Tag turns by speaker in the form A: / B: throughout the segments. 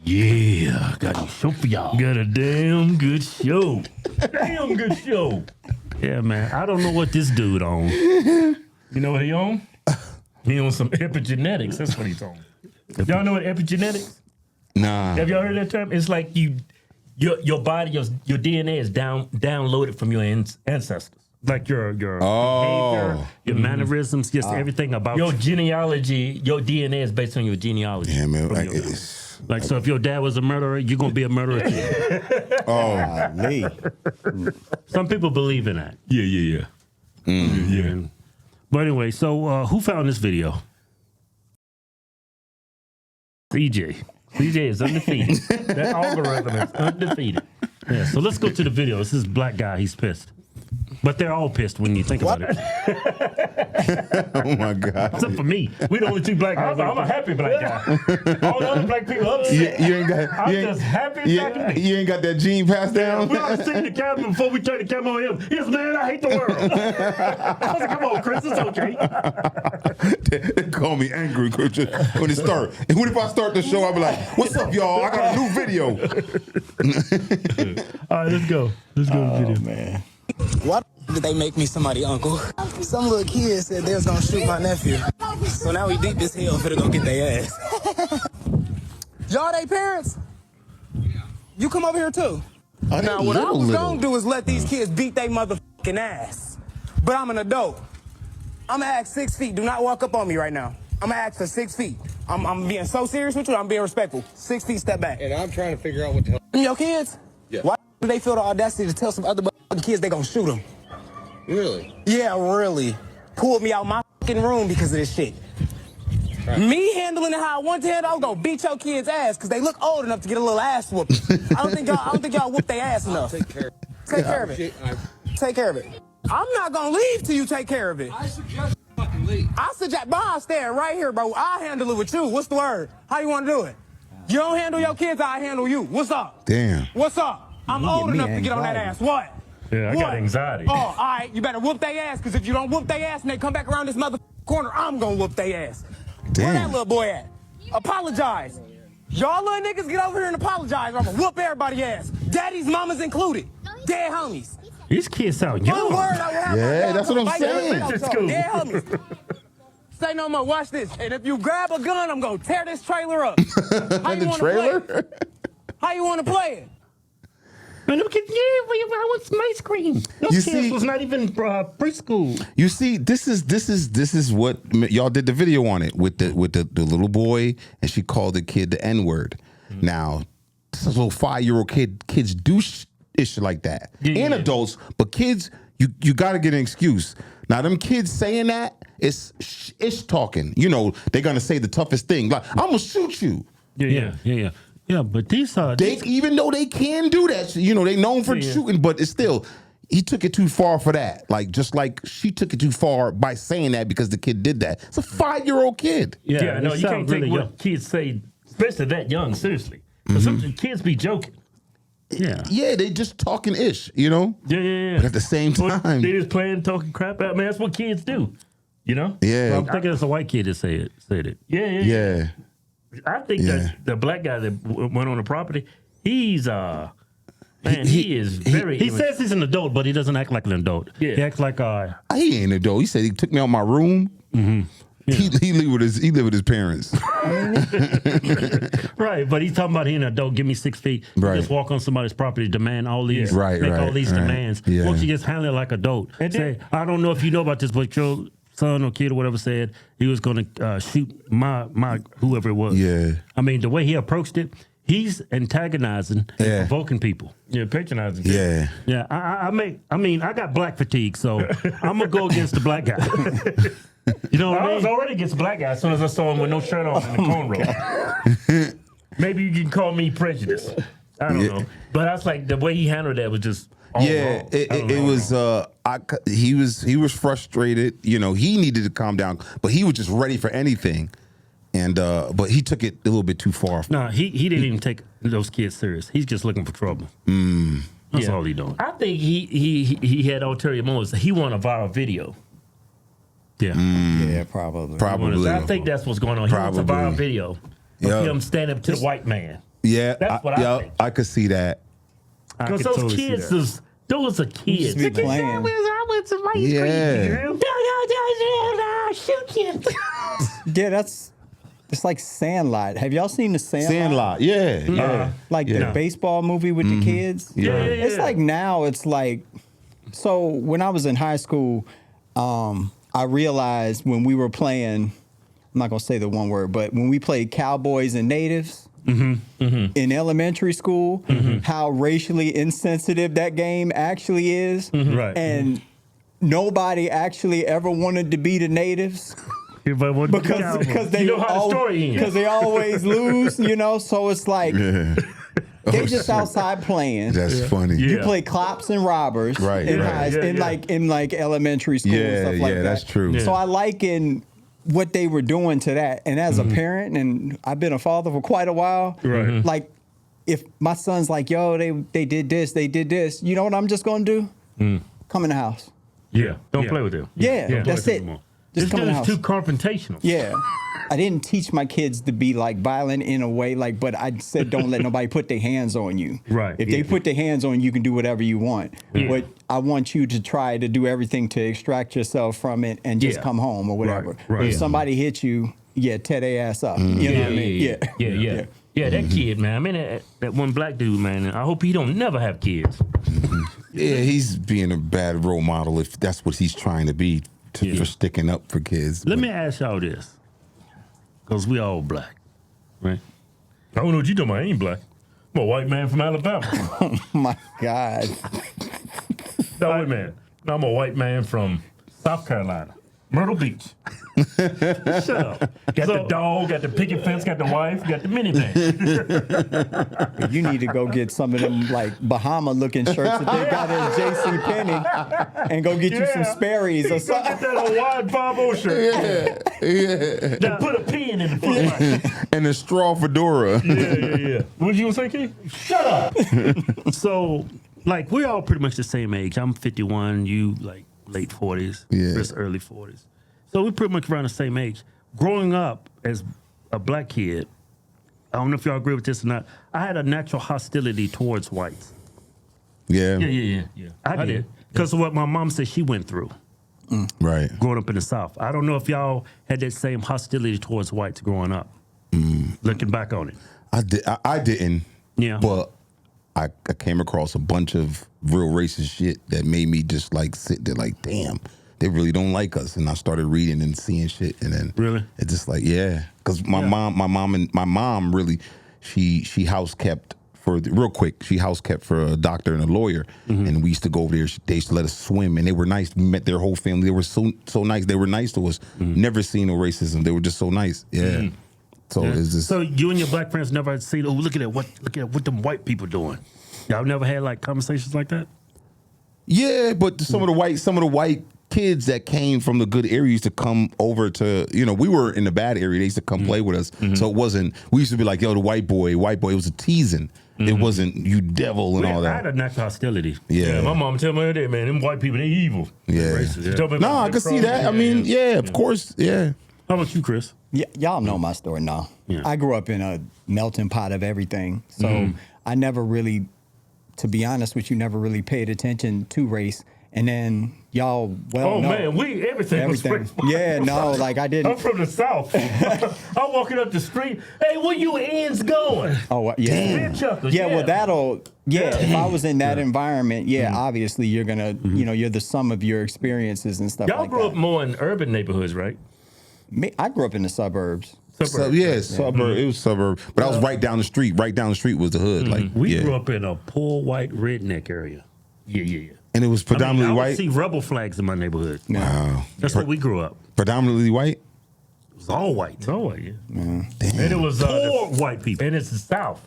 A: Yeah, got a show for y'all. Got a damn good show. Damn good show. Yeah, man. I don't know what this dude on. You know what he on? He on some epigenetics. That's what he's on. Y'all know what epigenetics?
B: Nah.
A: Have y'all heard that term? It's like your body, your DNA is downloaded from your ancestors. Like your behavior, your mannerisms, just everything about your genealogy. Your DNA is based on your genealogy.
B: Yeah, man.
A: Like, so if your dad was a murderer, you're going to be a murderer too.
C: Me.
A: Some people believe in that. Yeah. Yeah. But anyway, so who found this video? CJ. CJ is undefeated. That algorithm is undefeated. Yeah, so let's go to the video. This is black guy. He's pissed. But they're all pissed when you think about it.
B: Oh my God!
A: Except for me, we the only two black guys. I'm a happy black guy. All the other black people upset.
B: You ain't got.
A: I'm just happy as I can be.
B: You ain't got that gene passed down.
A: We already seen the camera before we turn the camera on him. Yes, man, I hate the world. I was like, come on, Chris, it's okay.
B: They call me angry, Chris, when it start. And what if I start the show? I'll be like, "What's up, y'all? I got a new video."
A: All right, let's go. Let's go to the video,
C: Man.
D: Why did they make me somebody uncle? Some little kid said they was gonna shoot my nephew. So now we deep as hell finna go get their ass. Y'all they parents? You come over here too. Now what I was gonna do is let these kids beat their motherfucking ass. But I'm an adult. I'm gonna ask 6 feet. Do not walk up on me right now. I'm gonna ask for 6 feet. I'm being so serious with you, I'm being respectful. 6 feet, step back.
E: And I'm trying to figure out what the hell.
D: Your kids?
E: Yeah.
D: Why do they feel the audacity to tell some other kids they gonna shoot them?
E: Really?
D: Yeah, really. Pulled me out my fucking room because of this shit. Right. Me handling it how I want to handle, I was gonna beat your kids' ass because they look old enough to get a little ass whooping. I don't think y'all whoop their ass enough.
E: Take care.
D: Take care of it. Take care of it. I'm not gonna leave till you take care of it.
E: I suggest you fucking leave.
D: I suggest, bro, I'll stand right here, bro. I'll handle it with you. What's the word? How you want to do it? You don't handle your kids, I'll handle you. What's up?
B: Damn.
D: What's up? I'm old enough to get on that ass. What?
A: Yeah, I got anxiety.
D: Oh, all right. You better whoop their ass, because if you don't whoop their ass and they come back around this mother corner, I'm going to whoop their ass.
B: Damn.
D: Where that little boy at? Apologize. Y'all little niggas get over here and apologize, or I'm going to whoop everybody's ass. Daddy's, mamas included. Dead homies.
A: These kids sound young.
D: One word I will have.
B: Yeah, that's what I'm saying.
D: Dead homies. Say no more. Watch this. And if you grab a gun, I'm going to tear this trailer up. How you
B: The
D: want
B: trailer?
D: to play it? How you want to play it?
A: Man, them kids, I want some ice cream. Those kids was not even preschool.
B: You see, this is what y'all did the video on it with the little boy, and she called the kid the N-word. Now, this is a little 5-year-old kid. Kids do shit like that, and adults, but kids, you got to get an excuse. Now, them kids saying that, it's talking. You know, they're gonna say the toughest thing, like I'm gonna shoot you.
A: Yeah, but these
B: they even though they can do that, you know, they known for shooting, but it's still, he took it too far for that. Like, just like she took it too far by saying that because the kid did that. It's a 5-year-old kid.
A: Yeah, no, you can't take what kids say, especially that young, seriously. Because some kids be joking.
B: Yeah, they just talking ish, you know?
A: Yeah.
B: But at the same time,
A: they just playing, talking crap out. Man, that's what kids do, you know?
B: Yeah.
A: Well, I'm thinking it's a white kid that said it.
B: Yeah.
A: I think that the black guy that went on the property, he's he is very. He says he's an adult, but he doesn't act like an adult. Yeah. He acts like
B: he ain't an adult. He said he took me out my room. Yeah. He live with his parents.
A: Right, but he's talking about he an adult. Give me 6 feet.
B: Right.
A: Just walk on somebody's property, demand all these, all these demands.
B: Yeah.
A: Won't you just handle it like adult? And say, I don't know if you know about this, but your son or kid or whatever said he was going to shoot my whoever it was.
B: Yeah.
A: I mean, the way he approached it, he's antagonizing and provoking people. Yeah, patronizing.
B: Yeah.
A: Yeah. I got black fatigue, so I'm gonna go against the black guy. You know what I mean? I was already against the black guy as soon as I saw him with no shirt on and the cornrow. Maybe you can call me prejudiced. I don't know. But I was like, the way he handled that was just wrong.
B: It was he was frustrated. You know, he needed to calm down, but he was just ready for anything. And but he took it a little bit too far.
A: No, he didn't even take those kids serious. He's just looking for trouble. That's all he doing. I think he had ulterior motives. He wanted a viral video. Yeah.
C: Yeah, probably.
A: I think that's what's going on. He wants a viral video of him standing up to the white man.
B: Yeah,
A: That's what I think.
B: I could see that.
A: Because those kids is those are kids.
C: be playing.
A: I went to my
B: Yeah.
A: shoot you.
C: Yeah, it's like Sandlot. Have y'all seen the Sandlot?
B: Sandlot. Yeah. Yeah.
C: Like the baseball movie with the kids?
A: Yeah.
C: It's like now it's like, so when I was in high school, I realized when we were playing, I'm not going to say the one word, but when we played Cowboys and Natives in elementary school, how racially insensitive that game actually is.
A: Right.
C: And nobody actually ever wanted to be the Natives. Because they
A: you know how the story ends.
C: Because they always lose, you know. So it's like they just outside playing.
B: That's funny.
C: You play cops and robbers,
B: Right,
C: In,
B: right.
C: in like elementary school and stuff like that.
B: That's true.
A: Yeah.
C: So I liken what they were doing to that, and as a parent, and I've been a father for quite a while.
A: Right.
C: Like, if my son's like, "Yo, they did this, you know what I'm just gonna do? Come in the house.
A: Yeah. Don't play with them.
C: Yeah, that's it. Just
A: This
C: come in the
A: dude's
C: house.
A: too confrontational.
C: Yeah. I didn't teach my kids to be like violent in a way, like, but I said don't let nobody put their hands on you.
A: Right.
C: If they put their hands on you, you can do whatever you want.
A: Yeah.
C: But I want you to try to do everything to extract yourself from it and just
A: Yeah.
C: come home or whatever.
A: Right.
C: If
A: Yeah.
C: somebody hits you, tear their ass up. You know what I mean?
A: Yeah, that kid, man. I mean, that one black dude, man. I hope he don't never have kids.
B: Yeah, he's being a bad role model if that's what he's trying to be for sticking up for kids.
A: Let me ask y'all this, because we all black, right? I don't know what you talking about. I ain't black. I'm a white man from Alabama.
C: Oh my God.
A: No, wait a minute. No, I'm a white man from South Carolina, Myrtle Beach. Shut up. Got the dog, got the picket fence, got the wife, got the minivan.
C: You need to go get some of them like Bahama looking shirts that they got at J.C. Penney and go get you some Sperry's or
A: Go
C: something.
A: get that Hawaiian 5-0 shirt.
B: Yeah.
A: Now put a pin in the front.
B: And a straw fedora.
A: Yeah. What you gonna say, Key? Shut up. So, like, we're all pretty much the same age. I'm 51. You like late 40s.
B: Yeah.
A: Chris early 40s. So we're pretty much around the same age. Growing up as a black kid, I don't know if y'all agree with this or not. I had a natural hostility towards whites.
B: Yeah.
A: Yeah. I did. Because of what my mom said she went through
B: Right.
A: growing up in the South. I don't know if y'all had that same hostility towards whites growing up. Looking back on it.
B: I didn't.
A: Yeah.
B: But I came across a bunch of real racist shit that made me just like sit there like, damn, they really don't like us. And I started reading and seeing shit, and then
A: Really?
B: it's just like, yeah, because my mom really, she house kept real quick. She house kept for a doctor and a lawyer, and we used to go over there. They used to let us swim, and they were nice. We met their whole family. They were so nice. They were nice to us. Never seen no racism. They were just so nice. Yeah. So it's just
A: So you and your black friends never had seen, look at what them white people doing. Y'all never had like conversations like that?
B: yeah. But some of the white kids that came from the good area used to come over to, we were in the bad area. They used to come play with us. So it wasn't, we used to be like, yo, the white boy. It was a teasing. It wasn't you devil and all
A: I had
B: that.
A: a natural hostility.
B: Yeah.
A: My mom tell me every day, man, them white people, they evil.
B: Yeah.
A: They're racist. She told me
B: No,
A: about
B: I
A: Jim
B: can see
A: Crow.
B: that. I mean, of course. Yeah.
A: How about you, Chris?
C: Y'all know my story now.
A: Yeah.
C: I grew up in a melting pot of everything. So I never really, to be honest with you, never really paid attention to race. And then y'all know.
A: Man, everything was
C: Everything.
A: free.
C: Yeah, no, like I
A: I'm
C: didn't.
A: from the South. I'm walking up the street. Hey, where you ends going?
C: Oh, yeah.
A: Damn. Chuckles,
C: Yeah, well, if I was in that environment, obviously you're going to, you're the sum of your experiences and stuff
A: Y'all
C: like
A: grew
C: that.
A: up more in urban neighborhoods, right?
C: I grew up in the suburbs.
B: So, yeah, suburb. It was suburb, but I was right down the street. Right down the street was the hood. Like
A: We grew up in a poor white redneck area. Yeah.
B: and it was predominantly
A: I would
B: white.
A: see rebel flags in my neighborhood.
B: Wow,
A: That's where we grew up.
B: predominantly white.
A: It was all white. It's all white, yeah.
B: Damn.
A: And it was poor white people. And it's the South.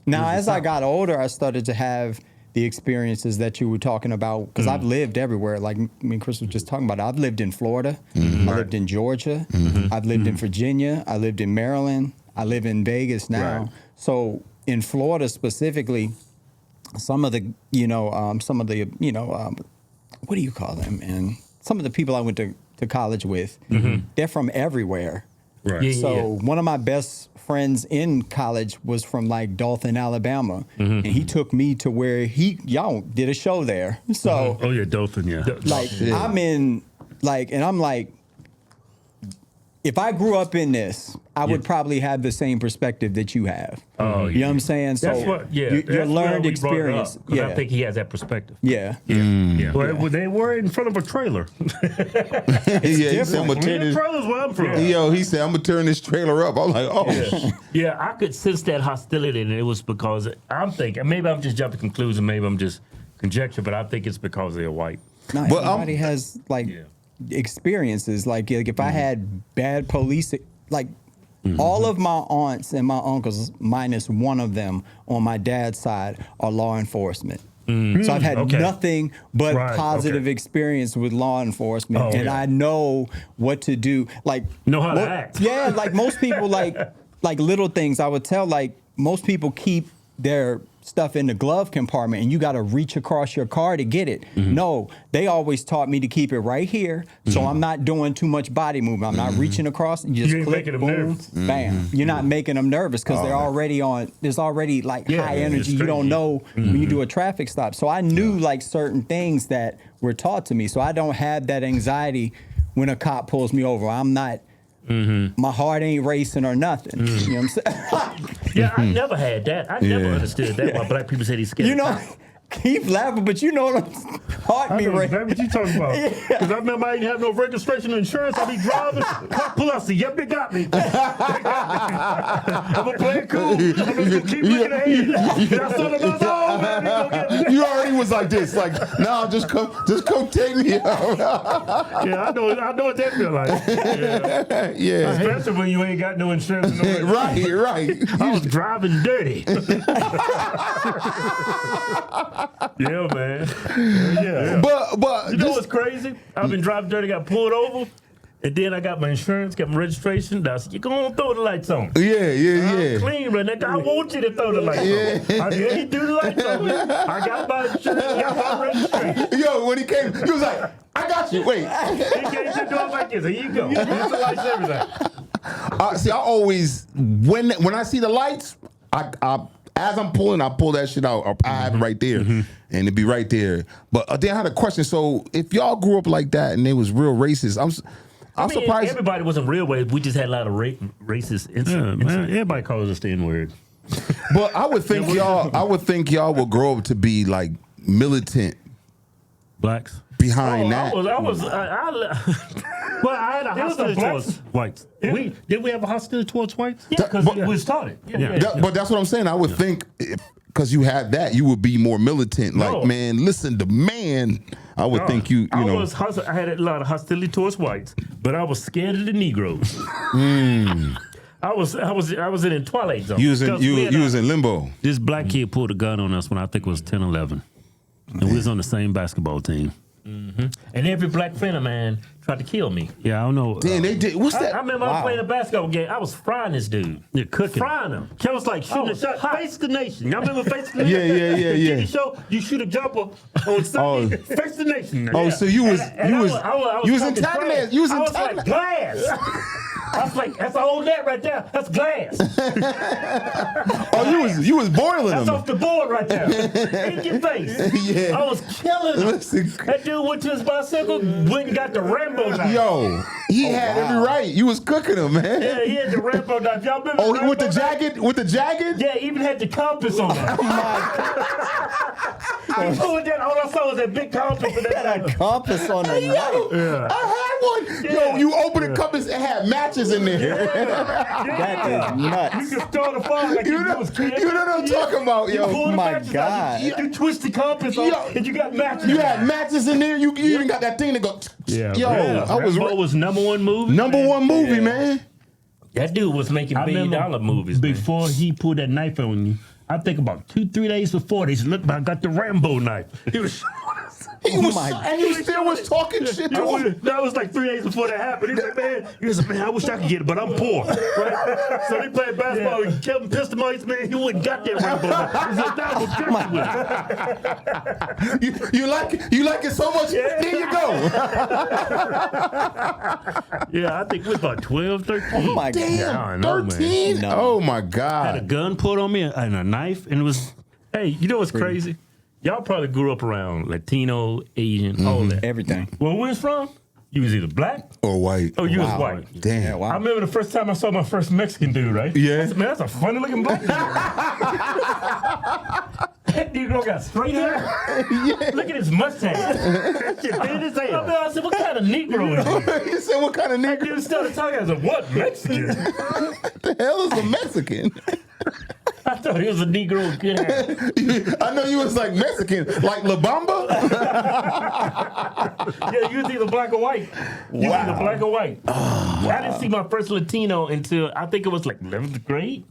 C: Now, as I got older, I started to have the experiences that you were talking about because I've lived everywhere. Like me and Chris was just talking about it. I've lived in Florida. I lived in Georgia. I've lived in Virginia. I lived in Maryland. I live in Vegas now.
A: Right.
C: So in Florida specifically, some of the, what do you call them? And some of the people I went to college with, they're from everywhere.
A: Right. Yeah,
C: So one of my best friends in college was from like Dothan, Alabama, and he took me to where y'all did a show there. So
A: Oh yeah, Dothan. Yeah.
C: like I'm in like, and I'm like, if I grew up in this, I would probably have the same perspective that you have.
A: Oh,
C: you know what I'm saying? So
A: That's what. Yeah.
C: your
A: that's
C: learned
A: why we brought it up,
C: experience.
A: 'cause
C: Yeah.
A: I think he has that perspective.
C: Yeah.
A: Well, they were in front of a trailer.
B: He said, I'm gonna turn this,
A: Trailer's where I'm from.
B: yo, he said, I'm gonna turn this trailer up. I'm like, oh,
A: Yeah, I could sense that hostility, and it was because I'm thinking, maybe I'm just jumping to conclusions, maybe I'm just conjecture, but I think it's because they're white.
C: No,
B: But,
C: everybody has like experiences. Like if I had bad police, like all of my aunts and my uncles, minus one of them on my dad's side, are law enforcement. So I've had nothing but positive experience with law enforcement, and I know what to do. Like
A: Know how to act.
C: Yeah, like most people, like little things. I would tell like most people keep their stuff in the glove compartment and you got to reach across your car to get it. No, they always taught me to keep it right here, so I'm not doing too much body movement. I'm not reaching across. You just click, boom, bam. You're not making them nervous because they're already on. There's already like high energy. You don't know when you do a traffic stop. So I knew like certain things that were taught to me. So I don't have that anxiety when a cop pulls me over. I'm not. My heart ain't racing or nothing. You know what I'm saying?
A: Yeah, I never had that. I never understood that why black people say he's scared.
C: You know, keep laughing, but you know what heart be racing.
A: That's what you talking about. Because I remember I didn't have no registration or insurance. I be driving. Cop pull out, see, yep, they got me. I'm gonna play it cool. I'm just gonna keep looking ahead. That's what I'm on, man. They gonna get me.
B: you already was like this, like, nah, just come take me out.
A: Yeah, I know what that feel like. Yeah. Especially when you ain't got no insurance. No
B: right.
A: I was driving dirty. Yeah, man. Yeah.
B: But
A: You know what's crazy? I've been driving dirty, got pulled over, and then I got my insurance, got my registration. I said, "You gonna throw the lights on?"
B: Yeah.
A: I'm clean, right now. I want you to throw the lights on. I did. He threw the lights on. I got my insurance, got my registration.
B: Yo, when he came, he was like, "I got you." Wait.
A: He came to do it like this. Here you go. Here's the lights, everything.
B: See, I always when I see the lights, I as I'm pulling, I pull that shit out. I have it right there, and it'd be right there. But then I had a question. So if y'all grew up like that and they was real racist, I'm surprised.
A: Everybody wasn't real way. We just had a lot of racist incidents. Everybody calls us the N-word.
B: But I would think y'all would grow up to be like militant
A: Blacks.
B: behind that.
A: Well, I had a hostility towards whites. Did we have a hostility towards whites? Yeah, because we started.
B: But that's what I'm saying. I would think because you had that, you would be more militant. Like, man, listen, the man. I would think you know.
A: I had a lot of hostility towards whites, but I was scared of the Negroes. I was in a twilight zone.
B: You was in limbo.
A: This black kid pulled a gun on us when I think it was 10, 11. And we was on the same basketball team. And every black friend of mine tried to kill me. Yeah, I don't know.
B: Damn, they did. What's that?
A: I remember I was playing a basketball game. I was frying this dude. You're cooking. Frying him. Kevin was like shooting a shot. Face the Nation. Y'all remember Face the Nation?
B: Yeah.
A: TV show, you shoot a jumper on Sunday. Face the Nation.
B: Oh, so you was antagonist. You was
A: I was like glass. I was like, that's a whole net right there. That's glass.
B: You was boiling
A: That's
B: them.
A: off the board right there. In your face.
B: Yeah.
A: I was killing him. That dude went to his bicycle, went and got the Rambo knife.
B: Yo, he had every right. You was cooking him, man.
A: Yeah, he had the Rambo knife. Y'all remember
B: Oh,
A: Rambo
B: with the
A: knife?
B: jacket? With the jacket?
A: Yeah, even had the compass on it. I pulled that. All I saw was that big compass.
C: That compass on the knife.
A: Yeah.
B: I had one. Yo, you opened the compass, it had matches in there.
C: That is nuts.
A: You can start a fire like
B: You know what I'm talking about, yo.
A: pull the
C: My
A: matches
C: God.
A: out, you twist the compass on, and you got matches.
B: You had matches in there. You even got that thing that go. Yo, I was
A: Rambo was number one movie.
B: number one movie, man.
A: That dude was making $1 billion movies. Before he pulled that knife on you, I think about 2-3 days before they said, "Look, I got the Rambo knife." He was
B: He was, and he still was talking shit to him.
A: That was like 3 days before that happened. He was like, man, I wish I could get it, but I'm poor. Right? So they played basketball, and Kevin pissed him off. Man, he wouldn't got that ring, but he's like, nah, I'm with it.
B: You like it so much. Yeah. There you go.
A: Yeah, I think it was about 12, 13.
C: Oh my
B: Damn,
C: God.
B: 13?
C: No.
B: Oh my
A: Had a
B: God.
A: gun pulled on me and a knife, and it was, hey, you know what's crazy? Y'all probably grew up around Latino, Asian, all that.
C: Everything.
A: Where we was from, you was either black
B: Or white.
A: or you was
C: Wow.
A: white.
B: Damn.
C: Yeah, wow.
A: I remember the first time I saw my first Mexican dude, right?
B: Yeah.
A: I said, man, that's a funny looking black dude. That Negro got straight hair. Look at his mustache. That shit big as hell. I said, what kind of Negro is this?
B: You said what kind of
A: That
B: nigga?
A: dude started talking. I said, what, Mexican?
B: The hell is a Mexican?
A: I thought he was a Negro with good hair.
B: I know you was like Mexican, like La Bamba.
A: Yeah, you was either black or white. You was either black or white. I didn't see my first Latino until I think it was like 11th grade.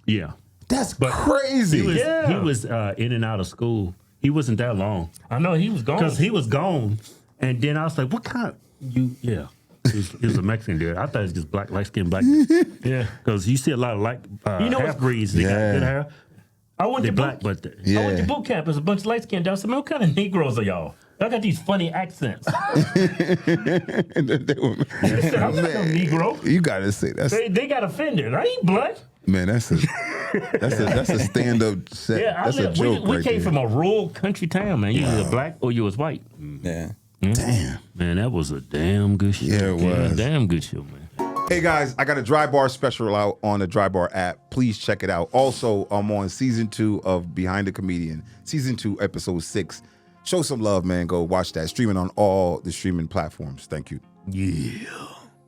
A: Yeah.
B: That's crazy.
A: He was in and out of school. He wasn't that long. I know he was gone. Because he was gone. And then I was like, what kind? Yeah. He was a Mexican dude. I thought he was just black, light-skinned black dude. Yeah. Because you see a lot of half-breeds. They got good hair. I went to boot camp. There's a bunch of light-skinned dudes. I said, man, what kind of Negroes are y'all? Y'all got these funny accents. I said, I'm not no Negro.
B: You gotta say that's
A: They got offended. I ain't black.
B: man. That's a stand-up set.
A: Yeah,
B: that's a joke
A: we
B: right
A: came
B: there.
A: from a rural country town, man. You was either black or you was white.
C: Yeah.
B: Damn.
A: Man, that was a damn good show.
B: Yeah, it was.
A: Damn good show, man.
B: Hey guys, I got a Dry Bar special out on the Dry Bar app. Please check it out. Also, I'm on season 2 of Behind the Comedian, season 2, episode 6. Show some love, man. Go watch that. Streaming on all the streaming platforms. Thank you.
A: Yeah.